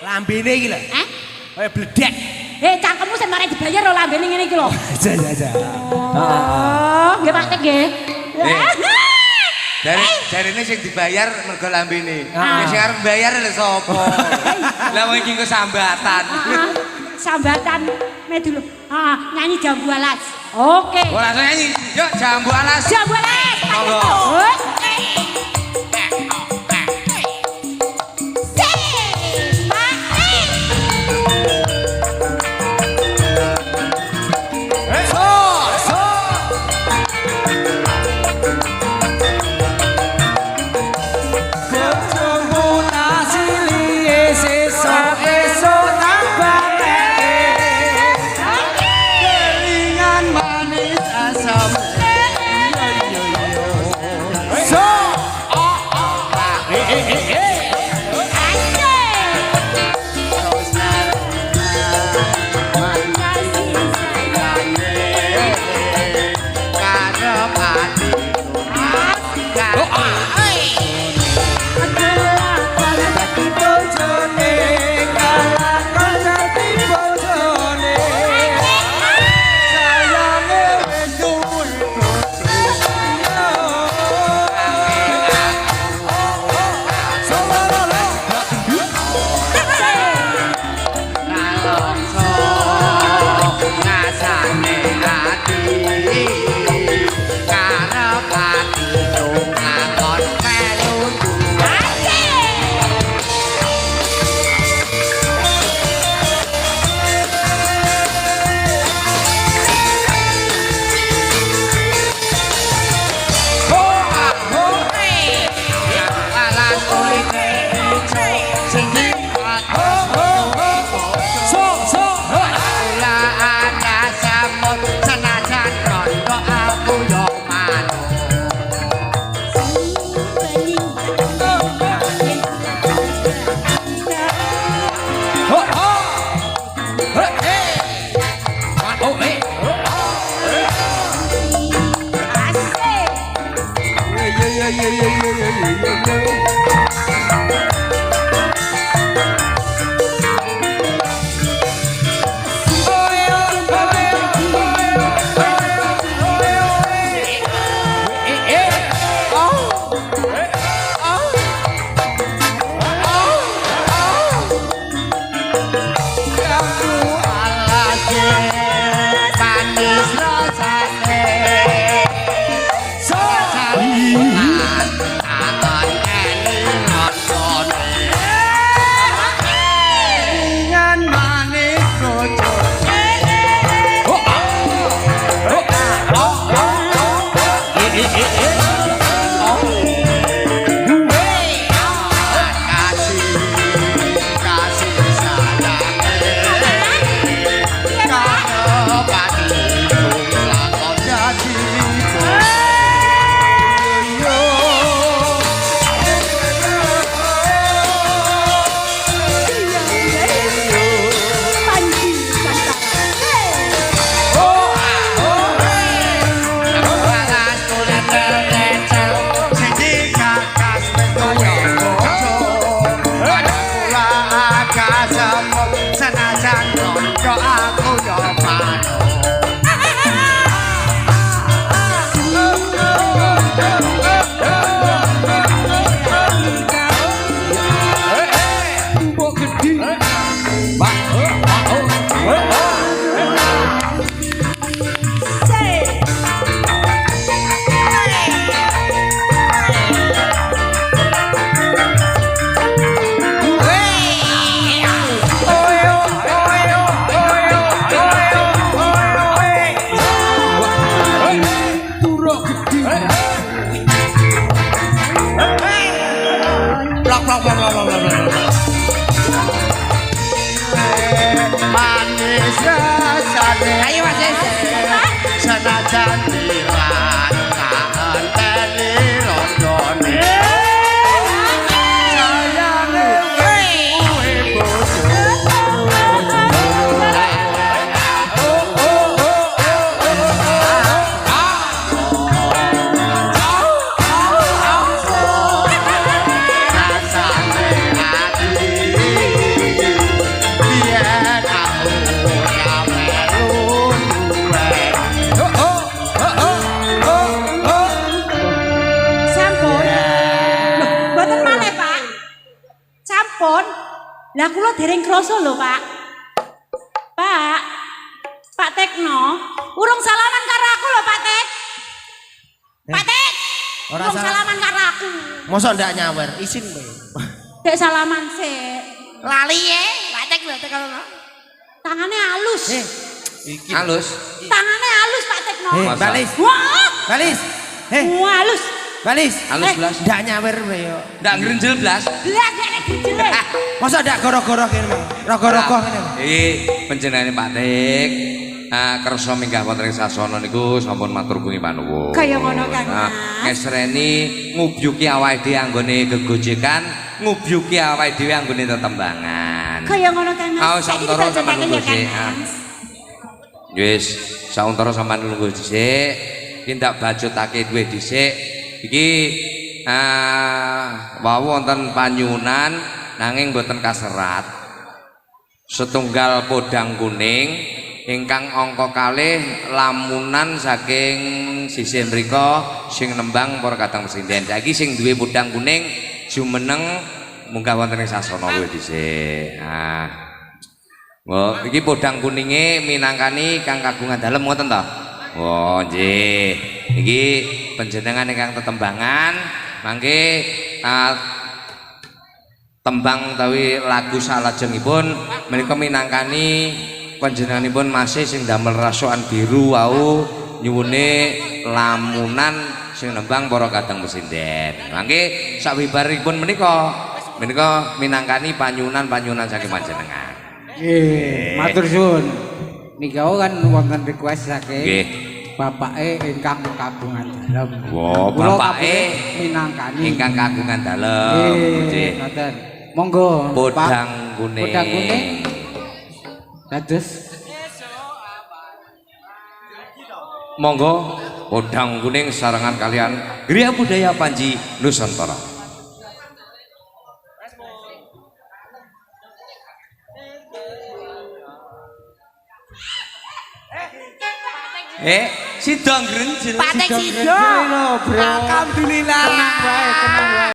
Lambene iki lho. Hah? Kayak bledek. Cangkemmu sing mari dibayar lho lambene ngene iki lho. Iya. Oh, nggih Pak Tek nggih. Jarine sing dibayar mergo lambene. Sing arep bayar lho sapa? Lah wong iki kok sambatan. Sambatan medu lho. Nyanyi Jambu Alas. Oke. Ora nyanyi. Yuk Jambu Alas. Jambu Alas. Monggo. Ayo Mas. Senajan dilan kaenteni rondone. Sayange kowe bojo. Pon. Lah kula dereng krasa lho, Pak. Pak. Pak Tekno, urung salaman karo aku lho, Pak Tek. Pak Tek. Urung salaman karo aku. Mosok ndak nyawer, isin kowe. Dek salaman sik. Lali Pak Tek kalau. Tangannya halus. Halus. Tangannya halus Pak Tekno. Balis. Wah. Balis. Wah, halus. Balis. Halus blas. Ndak nyawer kowe yo. Ndak ngrenjel blas. Lah nek dijele. Mosok ndak goro-goro kene. Rogo-rogo kene. Panjenengane Pak Tek. Kersa minggah wonten ing sasana niku sampun matur kuwi panuwun. Kaya ngono kan. Ngesreni ngubyuki awake dhewe anggone gegojekan, ngubyuki awake dhewe anggone tetembangan. Kaya ngono kan. Ayo sauntara sampeyan lungguh sik. Wis, sauntara sampeyan lungguh dhisik. Iki ndak bajutake duwe dhisik. Iki wau wonten panyunan nanging mboten kaserat. Setunggal podang kuning ingkang angka kalih lamunan saking sisih mrika sing nembang para kadang presiden. Saiki sing duwe podang kuning jumeneng munggah wonten ing sasana luwih dhisik. Iki podang kuninge minangkani kang kagungan dalem ngoten to? Oh, nggih. Iki panjenengan ingkang tetembangan mangke tembang utawi lagu salajengipun menika minangkani panjenenganipun masih sing damel rasukan biru wau nyuwune lamunan sing nembang para kadang presiden. Mangke sawibaripun menika minangkani panyunan saking panjenengan. Nggih, matur suwun. Nika kan wonten request saking Nggih. bapake ingkang kagungan dalem. Wo, bapake minangkani ingkang kagungan dalem. Nggih, ngoten. Monggo, Podang kuning. Podang kuning. Dados monggo podang kuning sarengan kalian Griya Budaya Panji Nusantara. Sidang grenjel. Patek sido. Alhamdulillah. tenang wae.